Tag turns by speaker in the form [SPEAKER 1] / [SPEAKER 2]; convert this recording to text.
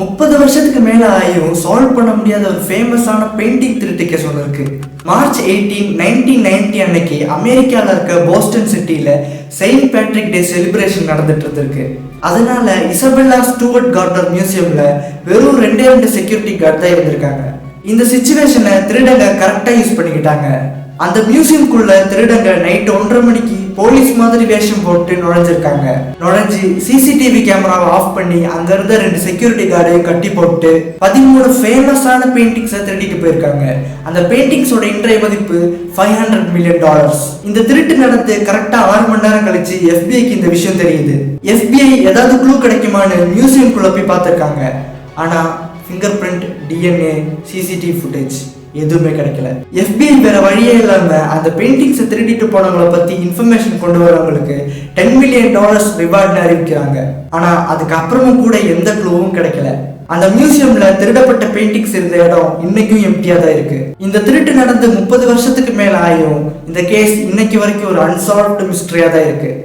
[SPEAKER 1] 30 வருஷத்துக்கு மேல ஆயும் சால்வ் பண்ண முடியாத ஒரு ஃபேமஸான பெயிண்டிங் திருட்டு கேஸ் ஒன்று இருக்கு. மார்ச் 18, 1990 அன்னைக்கு அமெரிக்காவில் இருக்க போஸ்டன் சிட்டியில செயின்ட் பேட்ரிக் டே செலிப்ரேஷன் நடந்துட்டு இருந்திருக்கு. அதனால இசபெல்லா ஸ்டூவர்ட் கார்டர் மியூசியம்ல வெறும் 2 செக்யூரிட்டி கார்டு தான் இருந்திருக்காங்க. இந்த சிச்சுவேஷனை திருடங்க கரெக்டா யூஸ் பண்ணிக்கிட்டாங்க. அந்த மியூசியம்குள்ள திருடங்க நைட் 1:30 மணிக்கு போலீஸ் மாதிரி வேஷம் போட்டு நுழைஞ்சிருக்காங்க. நுழைஞ்சு சிசிடிவி கேமராவை ஆஃப் பண்ணி அங்க இருந்த 2 செக்யூரிட்டி கார்டையும் கட்டி போட்டு 13 ஃபேமஸான பெயிண்டிங்ஸை திருடிட்டு போயிருக்காங்க. அந்த பெயிண்டிங்ஸோட இன்றைய மதிப்பு $500 மில்லியன். இந்த திருட்டு நடந்து கரெக்டா 6 மணி நேரம் கழிச்சு FBI-க்கு இந்த விஷயம் தெரியுது. FBI ஏதாவது க்ளூ கிடைக்குமான்னு மியூசியம்குள்ள போய் பார்த்திருக்காங்க. ஆனா finger print, DNA, CCTV footage எதுவுமே கிடைக்கல. FBI வேற வழியே இல்லாம அந்த பெயிண்டிங்ஸை திருடிட்டு போனவங்களை பத்தி இன்ஃபர்மேஷன் கொண்டு வரவங்களுக்கு $10 மில்லியன் ரிவார்ட்னு அறிவிக்கிறாங்க. ஆனா அதுக்கப்புறமும் கூட எந்த க்ளூவும் கிடைக்கல. அந்த மியூசியம்ல திருடப்பட்ட பெயிண்டிங்ஸ் இருந்த இடம் இன்னைக்கும் எம்டியா தான் இருக்கு. இந்த திருட்டு நடந்து 30 வருஷத்துக்கு மேல ஆயும் இந்த கேஸ் இன்னைக்கு வரைக்கும் ஒரு அன்சால்வ்டு மிஸ்டரியா தான் இருக்கு.